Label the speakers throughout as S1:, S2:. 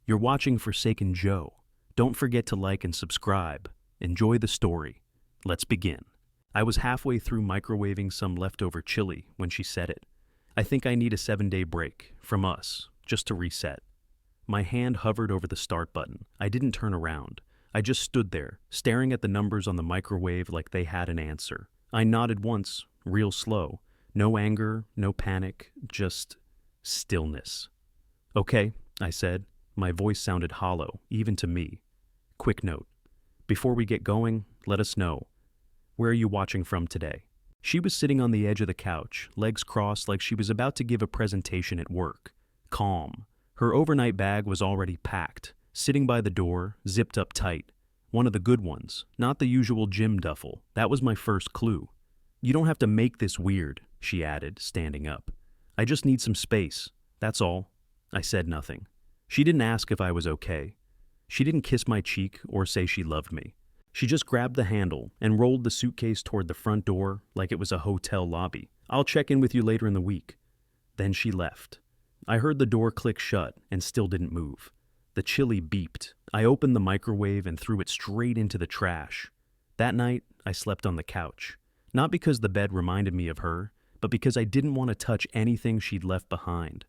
S1: You're watching Forsaken Joe. Don't forget to like and subscribe. Enjoy the story. Let's begin. I was halfway through microwaving some leftover chili when she said it. I think I need a 7-day break, from us, just to reset. My hand hovered over the start button. I didn't turn around. I just stood there, staring at the numbers on the microwave like they had an answer. I nodded once, real slow. No anger, no panic, just stillness. Okay, I said. My voice sounded hollow, even to me. Quick note. Before we get going, let us know. Where are you watching from today? She was sitting on the edge of the couch, legs crossed like she was about to give a presentation at work. Calm. Her overnight bag was already packed, sitting by the door, zipped up tight. One of the good ones, not the usual gym duffel. That was my first clue. You don't have to make this weird, she added, standing up. I just need some space. That's all. I said nothing. She didn't ask if I was okay. She didn't kiss my cheek or say she loved me. She just grabbed the handle and rolled the suitcase toward the front door like it was a hotel lobby. I'll check in with you later in the week. Then she left. I heard the door click shut and still didn't move. The chili beeped. I opened the microwave and threw it straight into the trash. That night, I slept on the couch. Not because the bed reminded me of her, but because I didn't want to touch anything she'd left behind.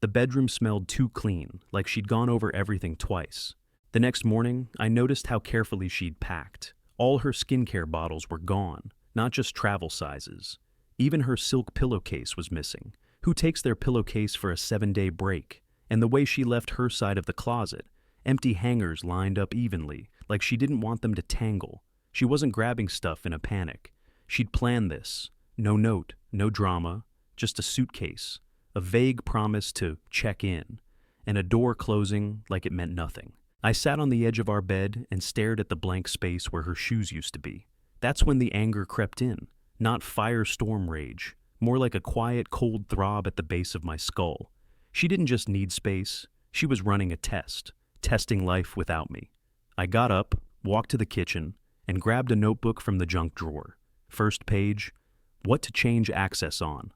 S1: The bedroom smelled too clean, like she'd gone over everything twice. The next morning, I noticed how carefully she'd packed. All her skincare bottles were gone, not just travel sizes. Even her silk pillowcase was missing. Who takes their pillowcase for a 7-day break? And the way she left her side of the closet, empty hangers lined up evenly, like she didn't want them to tangle. She wasn't grabbing stuff in a panic. She'd planned this. No note, no drama, just a suitcase. A vague promise to check in, and a door closing like it meant nothing. I sat on the edge of our bed and stared at the blank space where her shoes used to be. That's when the anger crept in, not firestorm rage, more like a quiet, cold throb at the base of my skull. She didn't just need space, she was running a test, testing life without me. I got up, walked to the kitchen, and grabbed a notebook from the junk drawer. First page, what to change access on.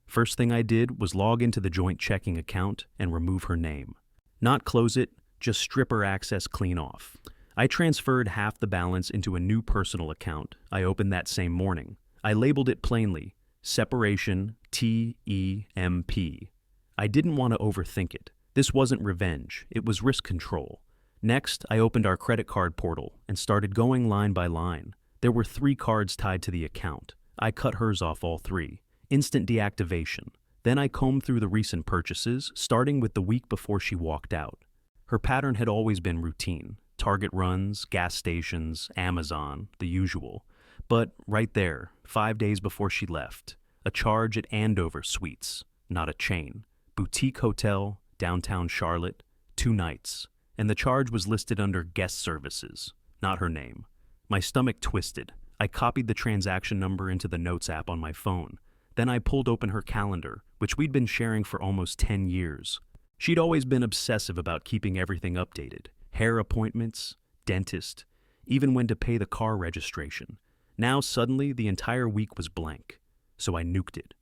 S1: First thing I did was log into the joint checking account and remove her name. Not close it, just strip her access clean off. I transferred half the balance into a new personal account I opened that same morning. I labeled it plainly, Separation TEMP. I didn't want to overthink it. This wasn't revenge, it was risk control. Next, I opened our credit card portal and started going line by line. There were 3 cards tied to the account. I cut hers off all 3. Instant deactivation. Then I combed through the recent purchases, starting with the week before she walked out. Her pattern had always been routine. Target runs, gas stations, Amazon, the usual. But right there, 5 days before she left, a charge at Andover Suites, not a chain. Boutique hotel, downtown Charlotte, 2 nights. And the charge was listed under guest services, not her name. My stomach twisted. I copied the transaction number into the notes app on my phone. Then I pulled open her calendar, which we'd been sharing for almost 10 years. She'd always been obsessive about keeping everything updated. Hair appointments, dentist, even when to pay the car registration. Now suddenly the entire week was blank. So I nuked it.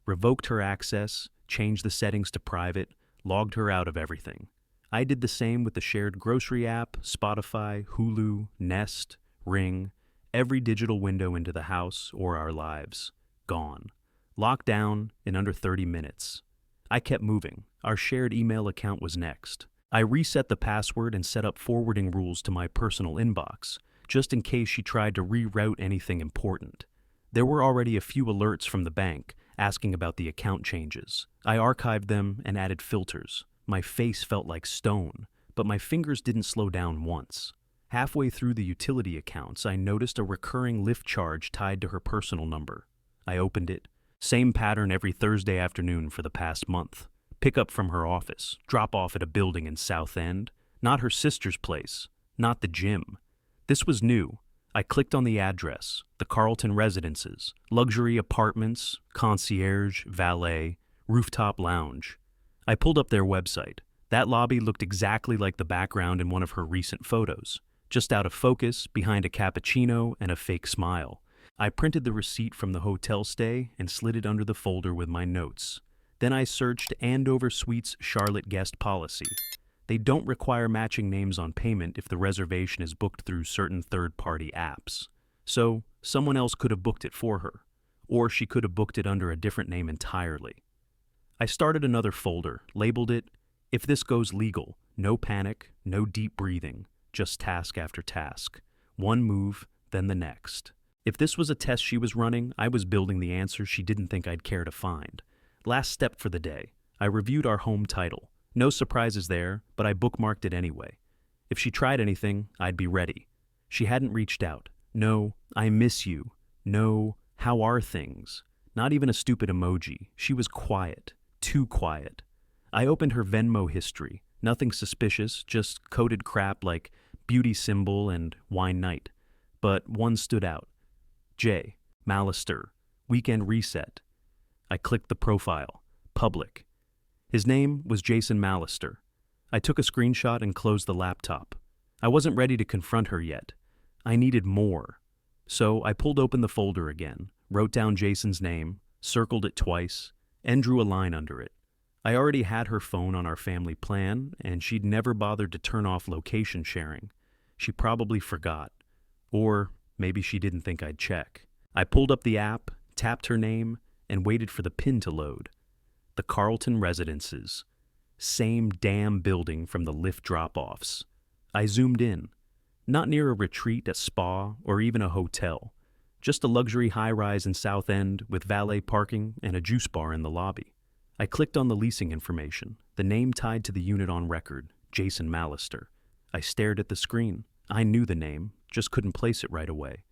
S1: Revoked her access, changed the settings to private, logged her out of everything. I did the same with the shared grocery app, Spotify, Hulu, Nest, Ring, every digital window into the house or our lives. Gone. Locked down in under 30 minutes. I kept moving. Our shared email account was next. I reset the password and set up forwarding rules to my personal inbox, just in case she tried to reroute anything important. There were already a few alerts from the bank asking about the account changes. I archived them and added filters. My face felt like stone, but my fingers didn't slow down once. Halfway through the utility accounts, I noticed a recurring Lyft charge tied to her personal number. I opened it. Same pattern every Thursday afternoon for the past month. Pick up from her office, drop off at a building in South End. Not her sister's place, not the gym. This was new. I clicked on the address, the Carlton Residences, luxury apartments, concierge, valet, rooftop lounge. I pulled up their website. That lobby looked exactly like the background in one of her recent photos, just out of focus, behind a cappuccino and a fake smile. I printed the receipt from the hotel stay and slid it under the folder with my notes. Then I searched Andover Suites Charlotte guest policy. They don't require matching names on payment if the reservation is booked through certain third-party apps. So, someone else could have booked it for her, or she could have booked it under a different name entirely. I started another folder, labeled it, "If this goes legal, no panic, no deep breathing, just task after task. One move, then the next." If this was a test she was running, I was building the answers she didn't think I'd care to find. Last step for the day. I reviewed our home title. No surprises there, but I bookmarked it anyway. If she tried anything, I'd be ready. She hadn't reached out. No, "I miss you." No, "How are things?" Not even a stupid emoji. She was quiet. Too quiet. I opened her Venmo history. Nothing suspicious, just coded crap like beauty symbol and wine night. But one stood out. J. Mallister. Weekend reset. I clicked the profile. Public. His name was Jason Mallister. I took a screenshot and closed the laptop. I wasn't ready to confront her yet. I needed more. So I pulled open the folder again, wrote down Jason's name, circled it twice, and drew a line under it. I already had her phone on our family plan, and she'd never bothered to turn off location sharing. She probably forgot. Or maybe she didn't think I'd check. I pulled up the app, tapped her name, and waited for the pin to load. The Carlton Residences. Same damn building from the lift drop-offs. I zoomed in. Not near a retreat, a spa, or even a hotel. Just a luxury high-rise in South End with valet parking and a juice bar in the lobby. I clicked on the leasing information, the name tied to the unit on record, Jason Mallister. I stared at the screen. I knew the name, just couldn't place it right away.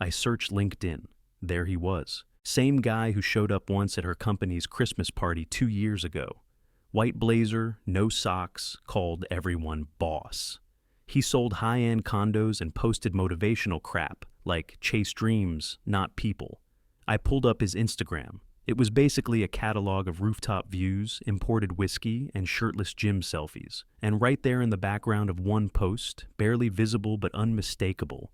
S1: I searched LinkedIn. There he was. Same guy who showed up once at her company's Christmas party 2 years ago. White blazer, no socks, called everyone boss. He sold high-end condos and posted motivational crap like chase dreams, not people. I pulled up his Instagram. It was basically a catalog of rooftop views, imported whiskey, and shirtless gym selfies. And right there in the background of one post, barely visible but unmistakable,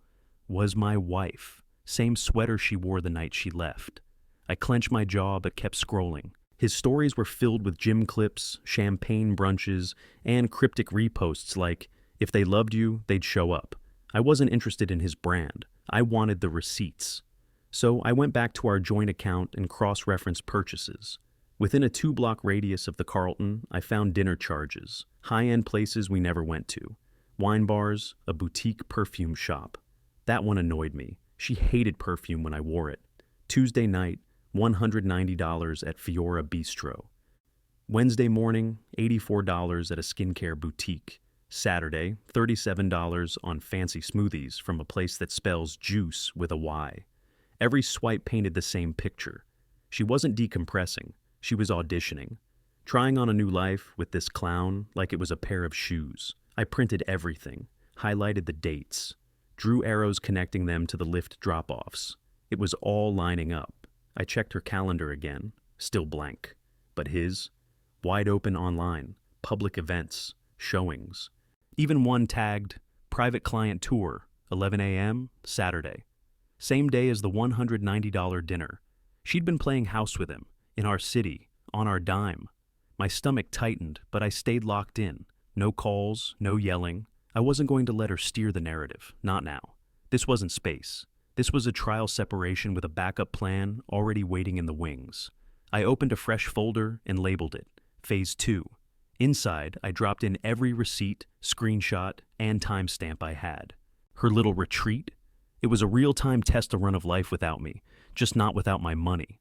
S1: was my wife. Same sweater she wore the night she left. I clenched my jaw but kept scrolling. His stories were filled with gym clips, champagne brunches, and cryptic reposts like, if they loved you, they'd show up. I wasn't interested in his brand. I wanted the receipts. So I went back to our joint account and cross-referenced purchases. Within a 2-block radius of the Carlton, I found dinner charges, high-end places we never went to, wine bars, a boutique perfume shop. That one annoyed me. She hated perfume when I wore it. Tuesday night, $190 at Fiora Bistro. Wednesday morning, $84 at a skincare boutique. Saturday, $37 on fancy smoothies from a place that spells juice with a Y. Every swipe painted the same picture. She wasn't decompressing. She was auditioning. Trying on a new life with this clown like it was a pair of shoes. I printed everything, highlighted the dates, drew arrows connecting them to the lift drop-offs. It was all lining up. I checked her calendar again, still blank. But his? Wide open online, public events, showings. Even one tagged, private client tour, 11 a.m., Saturday. Same day as the $190 dinner. She'd been playing house with him, in our city, on our dime. My stomach tightened, but I stayed locked in. No calls, no yelling. I wasn't going to let her steer the narrative, not now. This wasn't space. This was a trial separation with a backup plan already waiting in the wings. I opened a fresh folder and labeled it, Phase 2. Inside, I dropped in every receipt, screenshot, and timestamp I had. Her little retreat? It was a real-time test run of life without me, just not without my money.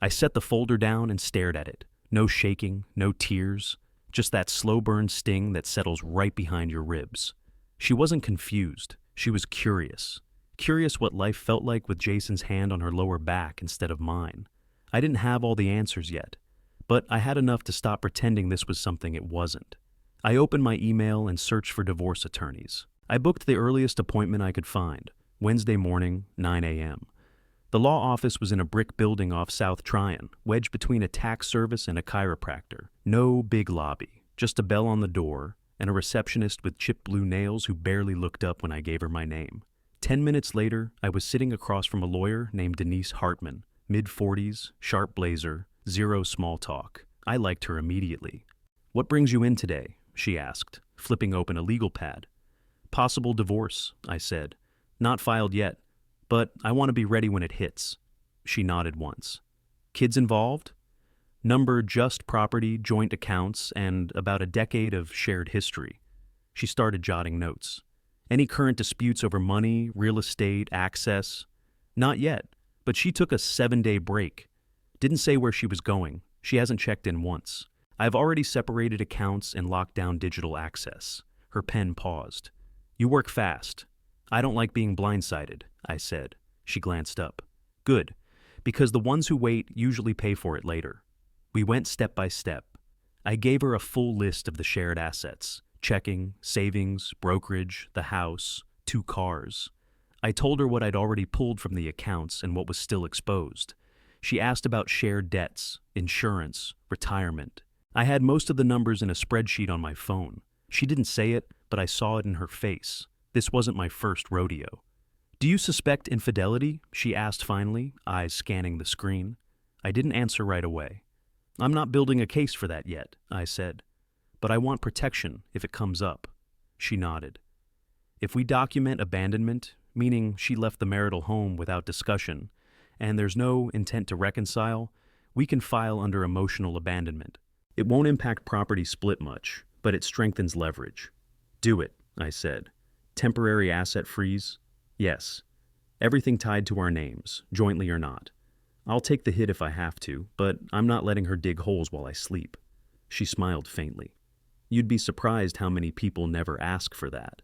S1: I set the folder down and stared at it. No shaking, no tears, just that slow burn sting that settles right behind your ribs. She wasn't confused. She was curious. Curious what life felt like with Jason's hand on her lower back instead of mine. I didn't have all the answers yet, but I had enough to stop pretending this was something it wasn't. I opened my email and searched for divorce attorneys. I booked the earliest appointment I could find, Wednesday morning, 9 a.m. The law office was in a brick building off South Tryon, wedged between a tax service and a chiropractor. No big lobby, just a bell on the door, and a receptionist with chipped blue nails who barely looked up when I gave her my name. 10 minutes later, I was sitting across from a lawyer named Denise Hartman, mid-40s, sharp blazer, zero small talk. I liked her immediately. "What brings you in today?" she asked, flipping open a legal pad. Possible divorce, I said. Not filed yet, but I want to be ready when it hits. She nodded once. Kids involved? Number just property, joint accounts, and about a decade of shared history. She started jotting notes. Any current disputes over money, real estate, access? Not yet, but she took a 7-day break. Didn't say where she was going. She hasn't checked in once. I've already separated accounts and locked down digital access. Her pen paused. You work fast. I don't like being blindsided, I said. She glanced up. Good, because the ones who wait usually pay for it later. We went step by step. I gave her a full list of the shared assets: checking, savings, brokerage, the house, 2 cars. I told her what I'd already pulled from the accounts and what was still exposed. She asked about shared debts, insurance, retirement. I had most of the numbers in a spreadsheet on my phone. She didn't say it, but I saw it in her face. This wasn't my first rodeo. Do you suspect infidelity? She asked finally, eyes scanning the screen. I didn't answer right away. I'm not building a case for that yet, I said. But I want protection if it comes up. She nodded. If we document abandonment, meaning she left the marital home without discussion, and there's no intent to reconcile, we can file under emotional abandonment. It won't impact property split much, but it strengthens leverage. Do it, I said. Temporary asset freeze? Yes. Everything tied to our names, jointly or not. I'll take the hit if I have to, but I'm not letting her dig holes while I sleep. She smiled faintly. You'd be surprised how many people never ask for that.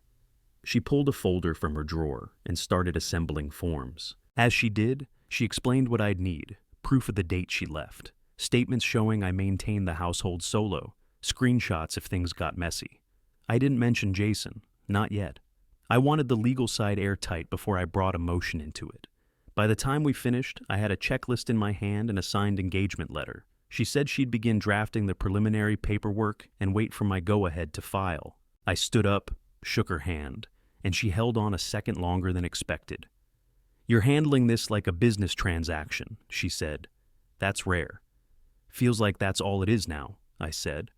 S1: She pulled a folder from her drawer and started assembling forms. As she did, she explained what I'd need: proof of the date she left, statements showing I maintained the household solo, screenshots if things got messy. I didn't mention Jason, not yet. I wanted the legal side airtight before I brought emotion into it. By the time we finished, I had a checklist in my hand and a signed engagement letter. She said she'd begin drafting the preliminary paperwork and wait for my go-ahead to file. I stood up, shook her hand, and she held on a second longer than expected. You're handling this like a business transaction, she said. That's rare. Feels like that's all it is now, I said.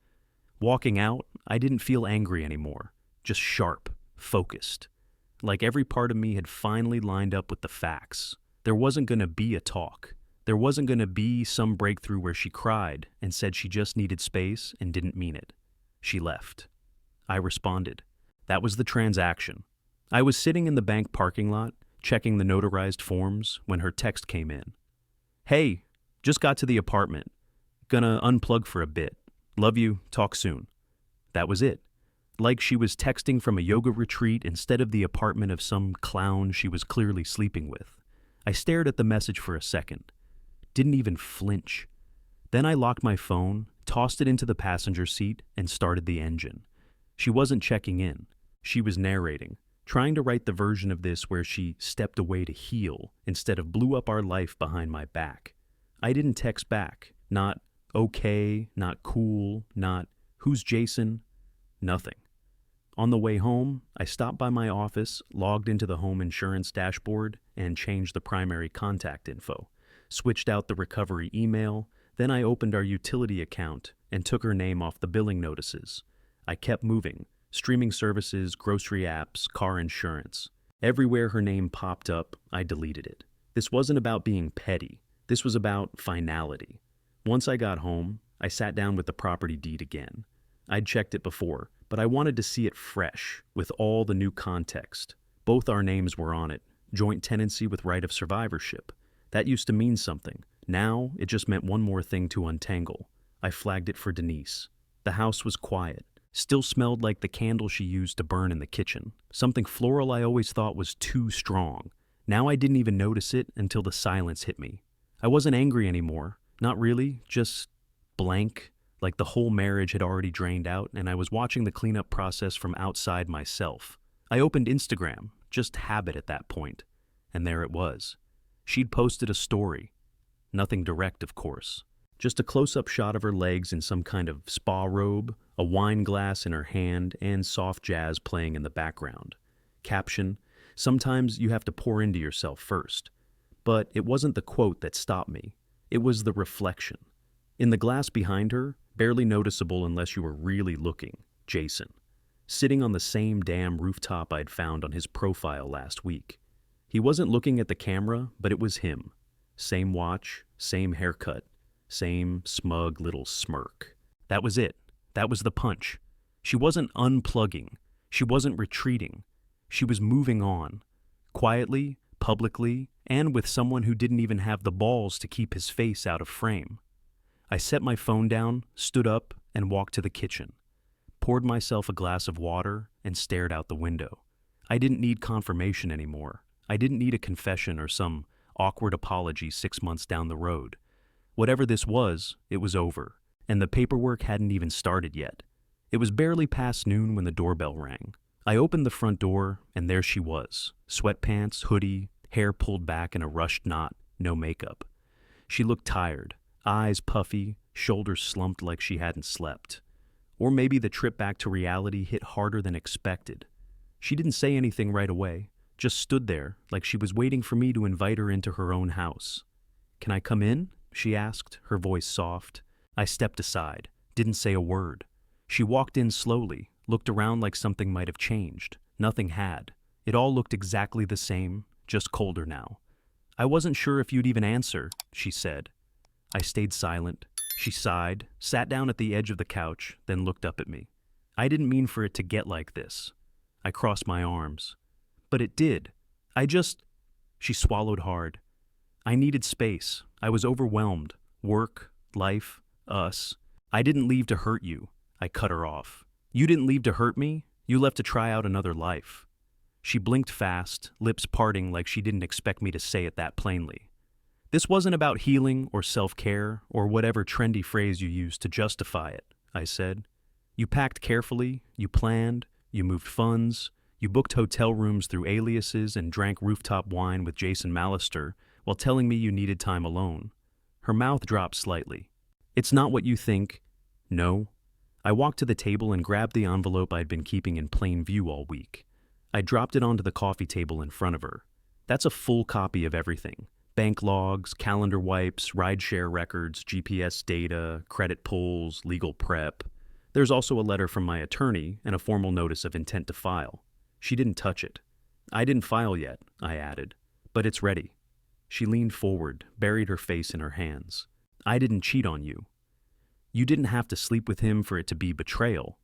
S1: Walking out, I didn't feel angry anymore, just sharp, focused. Like every part of me had finally lined up with the facts. There wasn't going to be a talk. There wasn't going to be some breakthrough where she cried and said she just needed space and didn't mean it. She left. I responded. That was the transaction. I was sitting in the bank parking lot, checking the notarized forms, when her text came in. Hey, just got to the apartment. Gonna unplug for a bit. Love you, talk soon. That was it. Like she was texting from a yoga retreat instead of the apartment of some clown she was clearly sleeping with. I stared at the message for a second. Didn't even flinch. Then I locked my phone, tossed it into the passenger seat, and started the engine. She wasn't checking in. She was narrating, trying to write the version of this where she stepped away to heal instead of blew up our life behind my back. I didn't text back. Not okay, not cool, not who's Jason, nothing. On the way home, I stopped by my office, logged into the home insurance dashboard, and changed the primary contact info. Switched out the recovery email, then I opened our utility account and took her name off the billing notices. I kept moving, streaming services, grocery apps, car insurance. Everywhere her name popped up, I deleted it. This wasn't about being petty. This was about finality. Once I got home, I sat down with the property deed again. I'd checked it before, but I wanted to see it fresh, with all the new context. Both our names were on it, joint tenancy with right of survivorship. That used to mean something. Now, it just meant one more thing to untangle. I flagged it for Denise. The house was quiet. Still smelled like the candle she used to burn in the kitchen. Something floral I always thought was too strong. Now I didn't even notice it until the silence hit me. I wasn't angry anymore. Not really, just blank, like the whole marriage had already drained out and I was watching the cleanup process from outside myself. I opened Instagram, just habit at that point, and there it was. She'd posted a story. Nothing direct, of course. Just a close-up shot of her legs in some kind of spa robe, a wine glass in her hand, and soft jazz playing in the background. Caption, sometimes you have to pour into yourself first. But it wasn't the quote that stopped me. It was the reflection. In the glass behind her, barely noticeable unless you were really looking, Jason, sitting on the same damn rooftop I'd found on his profile last week. He wasn't looking at the camera, but it was him. Same watch, same haircut, same smug little smirk. That was it. That was the punch. She wasn't unplugging. She wasn't retreating. She was moving on. Quietly, publicly, and with someone who didn't even have the balls to keep his face out of frame. I set my phone down, stood up, and walked to the kitchen. Poured myself a glass of water and stared out the window. I didn't need confirmation anymore. I didn't need a confession or some awkward apology 6 months down the road. Whatever this was, it was over, and the paperwork hadn't even started yet. It was barely past noon when the doorbell rang. I opened the front door, and there she was. Sweatpants, hoodie, hair pulled back in a rushed knot, no makeup. She looked tired, eyes puffy, shoulders slumped like she hadn't slept. Or maybe the trip back to reality hit harder than expected. She didn't say anything right away, just stood there like she was waiting for me to invite her into her own house. "Can I come in?" she asked, her voice soft. I stepped aside, didn't say a word. She walked in slowly, looked around like something might have changed. Nothing had. It all looked exactly the same, just colder now. "I wasn't sure if you'd even answer," she said. I stayed silent. She sighed, sat down at the edge of the couch, then looked up at me. "I didn't mean for it to get like this." I crossed my arms. "But it did. She swallowed hard. "I needed space. I was overwhelmed. Work, life, us. I didn't leave to hurt you." I cut her off. "You didn't leave to hurt me. You left to try out another life." She blinked fast, lips parting like she didn't expect me to say it that plainly. "This wasn't about healing or self-care or whatever trendy phrase you used to justify it," I said. "You packed carefully, you planned, you moved funds, you booked hotel rooms through aliases and drank rooftop wine with Jason Mallister while telling me you needed time alone." Her mouth dropped slightly. "It's not what you think." "No." I walked to the table and grabbed the envelope I'd been keeping in plain view all week. I dropped it onto the coffee table in front of her. "That's a full copy of everything. Bank logs, calendar wipes, rideshare records, GPS data, credit pulls, legal prep. There's also a letter from my attorney and a formal notice of intent to file." She didn't touch it. "I didn't file yet," I added, "but it's ready." She leaned forward, buried her face in her hands. "I didn't cheat on you. You didn't have to sleep with him for it to be betrayal.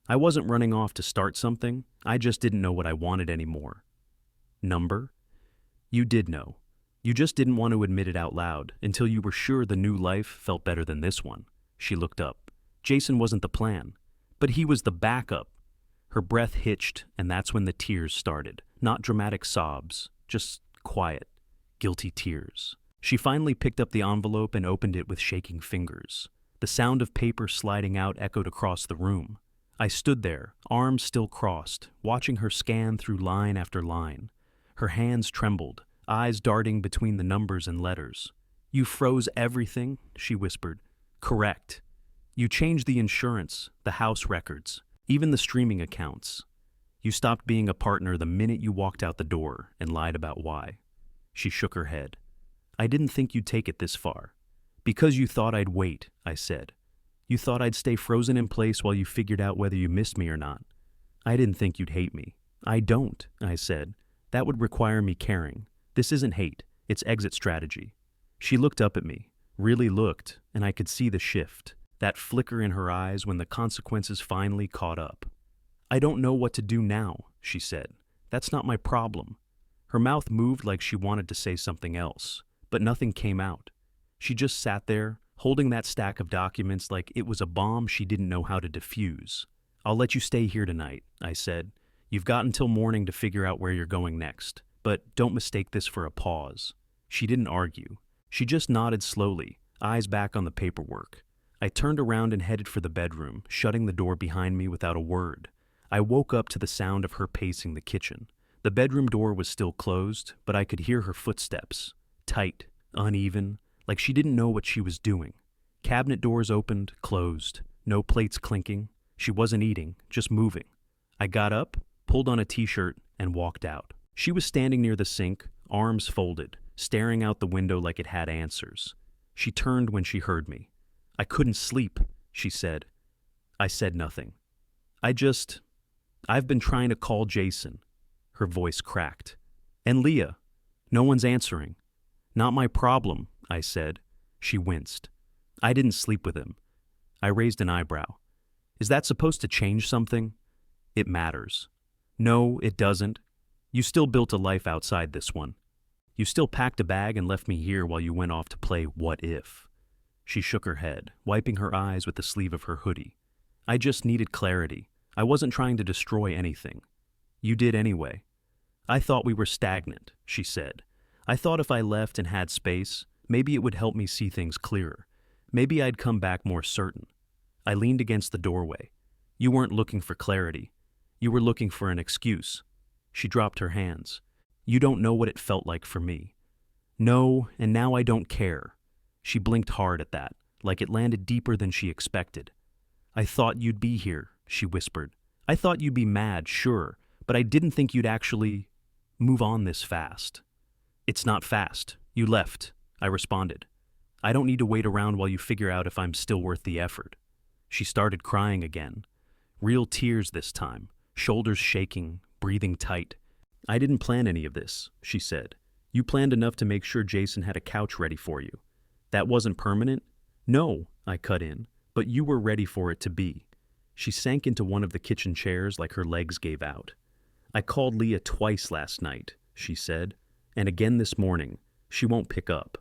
S1: I wasn't running off to start something. I just didn't know what I wanted anymore." "Number?" "You did know. You just didn't want to admit it out loud until you were sure the new life felt better than this one." She looked up. "Jason wasn't the plan, but he was the backup." Her breath hitched, and that's when the tears started. Not dramatic sobs, just quiet, guilty tears. She finally picked up the envelope and opened it with shaking fingers. The sound of paper sliding out echoed across the room. I stood there, arms still crossed, watching her scan through line after line. Her hands trembled, eyes darting between the numbers and letters. "You froze everything," she whispered. "Correct. You changed the insurance, the house records, even the streaming accounts. You stopped being a partner the minute you walked out the door and lied about why." She shook her head. "I didn't think you'd take it this far." "Because you thought I'd wait," I said. "You thought I'd stay frozen in place while you figured out whether you missed me or not. I didn't think you'd hate me." "I don't," I said. "That would require me caring. This isn't hate, it's exit strategy." She looked up at me, really looked, and I could see the shift, that flicker in her eyes when the consequences finally caught up. "I don't know what to do now," she said. "That's not my problem." Her mouth moved like she wanted to say something else, but nothing came out. She just sat there, holding that stack of documents like it was a bomb she didn't know how to defuse. "I'll let you stay here tonight," I said. "You've got until morning to figure out where you're going next, but don't mistake this for a pause." She didn't argue. She just nodded slowly, eyes back on the paperwork. I turned around and headed for the bedroom, shutting the door behind me without a word. I woke up to the sound of her pacing the kitchen. The bedroom door was still closed, but I could hear her footsteps, tight, uneven, like she didn't know what she was doing. Cabinet doors opened, closed, no plates clinking. She wasn't eating, just moving. I got up, pulled on a t-shirt, and walked out. She was standing near the sink, arms folded, staring out the window like it had answers. She turned when she heard me. "I couldn't sleep," she said. I said nothing. I just, I've been trying to call Jason. Her voice cracked. And Leah. No one's answering. Not my problem, I said. She winced. I didn't sleep with him. I raised an eyebrow. Is that supposed to change something? It matters. No, it doesn't. You still built a life outside this one. You still packed a bag and left me here while you went off to play What If. She shook her head, wiping her eyes with the sleeve of her hoodie. I just needed clarity. I wasn't trying to destroy anything. You did anyway. I thought we were stagnant, she said. I thought if I left and had space, maybe it would help me see things clearer. Maybe I'd come back more certain. I leaned against the doorway. You weren't looking for clarity. You were looking for an excuse. She dropped her hands. You don't know what it felt like for me. No, and now I don't care. She blinked hard at that, like it landed deeper than she expected. I thought you'd be here, she whispered. I thought you'd be mad, sure, but I didn't think you'd actually move on this fast. It's not fast. You left, I responded. I don't need to wait around while you figure out if I'm still worth the effort. She started crying again. Real tears this time, shoulders shaking, breathing tight. I didn't plan any of this, she said. You planned enough to make sure Jason had a couch ready for you. That wasn't permanent? No, I cut in, but you were ready for it to be. She sank into one of the kitchen chairs like her legs gave out. I called Leah twice last night, she said, and again this morning. She won't pick up.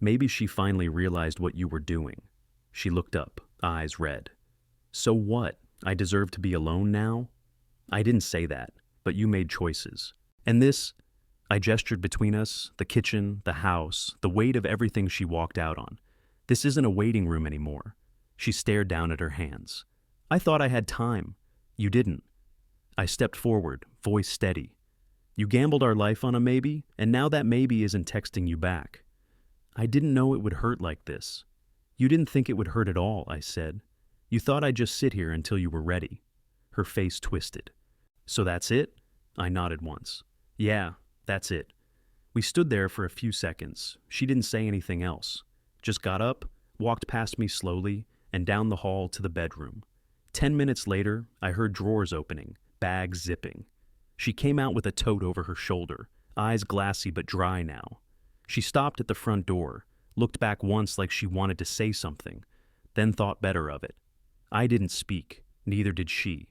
S1: Maybe she finally realized what you were doing. She looked up, eyes red. So what? I deserve to be alone now? I didn't say that, but you made choices. And this, I gestured between us, the kitchen, the house, the weight of everything she walked out on. This isn't a waiting room anymore. She stared down at her hands. I thought I had time. You didn't. I stepped forward, voice steady. You gambled our life on a maybe, and now that maybe isn't texting you back. I didn't know it would hurt like this. You didn't think it would hurt at all, I said. You thought I'd just sit here until you were ready. Her face twisted. So that's it? I nodded once. Yeah, that's it. We stood there for a few seconds. She didn't say anything else. Just got up, walked past me slowly, and down the hall to the bedroom. 10 minutes later, I heard drawers opening, bags zipping. She came out with a tote over her shoulder, eyes glassy but dry now. She stopped at the front door, looked back once like she wanted to say something, then thought better of it. I didn't speak, neither did she.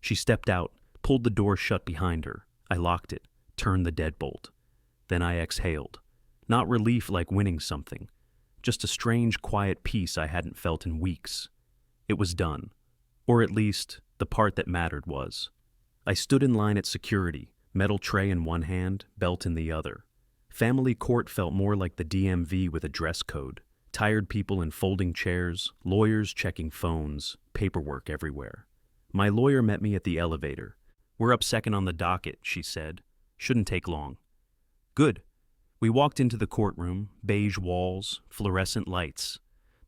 S1: She stepped out, pulled the door shut behind her. I locked it, turned the deadbolt. Then I exhaled. Not relief like winning something, just a strange, quiet peace I hadn't felt in weeks. It was done. Or at least, the part that mattered was. I stood in line at security, metal tray in one hand, belt in the other. Family court felt more like the DMV with a dress code. Tired people in folding chairs, lawyers checking phones, paperwork everywhere. My lawyer met me at the elevator. We're up second on the docket, she said. Shouldn't take long. Good. We walked into the courtroom, beige walls, fluorescent lights.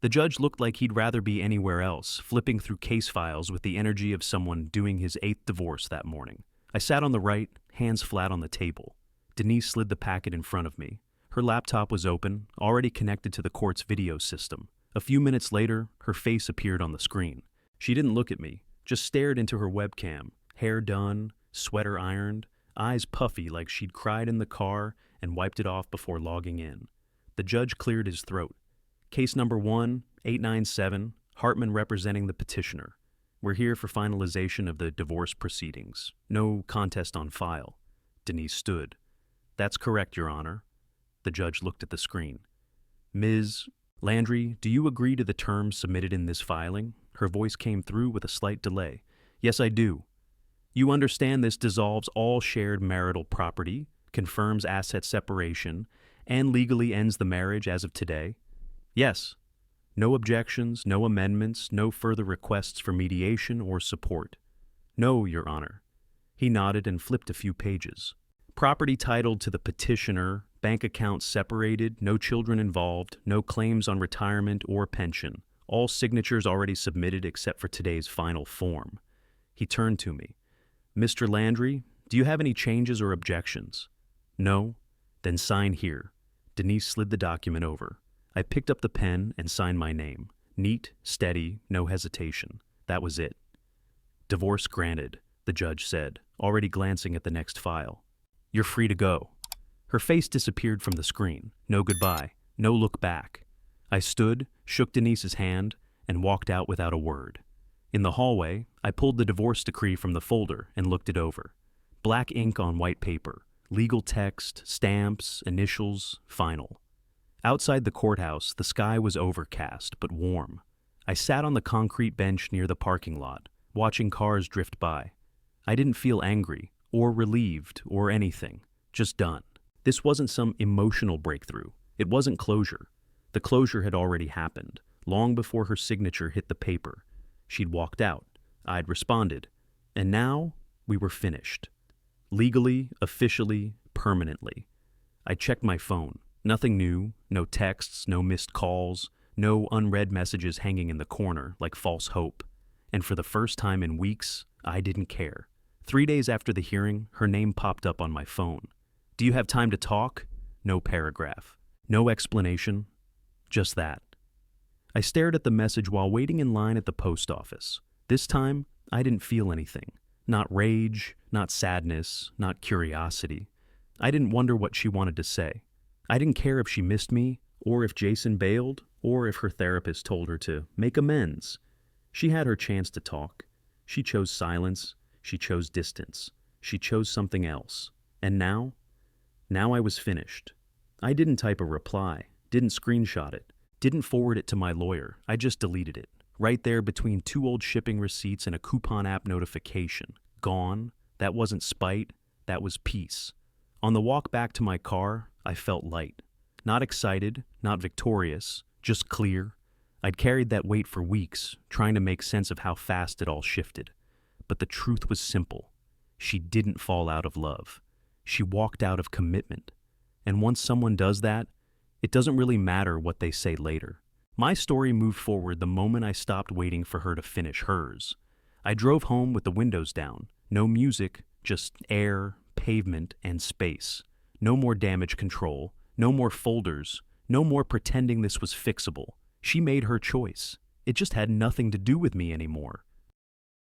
S1: The judge looked like he'd rather be anywhere else, flipping through case files with the energy of someone doing his 8th divorce that morning. I sat on the right, hands flat on the table. Denise slid the packet in front of me. Her laptop was open, already connected to the court's video system. A few minutes later, her face appeared on the screen. She didn't look at me, just stared into her webcam, hair done, sweater ironed, eyes puffy like she'd cried in the car and wiped it off before logging in. The judge cleared his throat. Case number 1-897, Hartman representing the petitioner. We're here for finalization of the divorce proceedings. No contest on file. Denise stood. That's correct, Your Honor. The judge looked at the screen. Ms. Landry, do you agree to the terms submitted in this filing? Her voice came through with a slight delay. Yes, I do. You understand this dissolves all shared marital property, confirms asset separation, and legally ends the marriage as of today? Yes. No objections, no amendments, no further requests for mediation or support. No, Your Honor. He nodded and flipped a few pages. Property titled to the petitioner, bank accounts separated, no children involved, no claims on retirement or pension. All signatures already submitted except for today's final form. He turned to me. Mr. Landry, do you have any changes or objections? No? Then sign here. Denise slid the document over. I picked up the pen and signed my name. Neat, steady, no hesitation. That was it. Divorce granted, the judge said, already glancing at the next file. You're free to go. Her face disappeared from the screen. No goodbye, no look back. I stood, shook Denise's hand, and walked out without a word. In the hallway, I pulled the divorce decree from the folder and looked it over. Black ink on white paper, legal text, stamps, initials, final. Outside the courthouse, the sky was overcast but warm. I sat on the concrete bench near the parking lot, watching cars drift by. I didn't feel angry, or relieved, or anything. Just done. This wasn't some emotional breakthrough. It wasn't closure. The closure had already happened, long before her signature hit the paper. She'd walked out. I'd responded. And now, we were finished. Legally, officially, permanently. I checked my phone. Nothing new, no texts, no missed calls, no unread messages hanging in the corner like false hope. And for the first time in weeks, I didn't care. 3 days after the hearing, her name popped up on my phone. Do you have time to talk? No paragraph. No explanation. Just that. I stared at the message while waiting in line at the post office. This time, I didn't feel anything. Not rage, not sadness, not curiosity. I didn't wonder what she wanted to say. I didn't care if she missed me, or if Jason bailed, or if her therapist told her to make amends. She had her chance to talk. She chose silence. She chose distance. She chose something else. And now? Now I was finished. I didn't type a reply, didn't screenshot it, didn't forward it to my lawyer. I just deleted it. Right there between 2 old shipping receipts and a coupon app notification. Gone. That wasn't spite. That was peace. On the walk back to my car, I felt light. Not excited, not victorious, just clear. I'd carried that weight for weeks, trying to make sense of how fast it all shifted. But the truth was simple. She didn't fall out of love. She walked out of commitment. And once someone does that, it doesn't really matter what they say later. My story moved forward the moment I stopped waiting for her to finish hers. I drove home with the windows down. No music, just air, pavement, and space. No more damage control, no more folders, no more pretending this was fixable. She made her choice. It just had nothing to do with me anymore.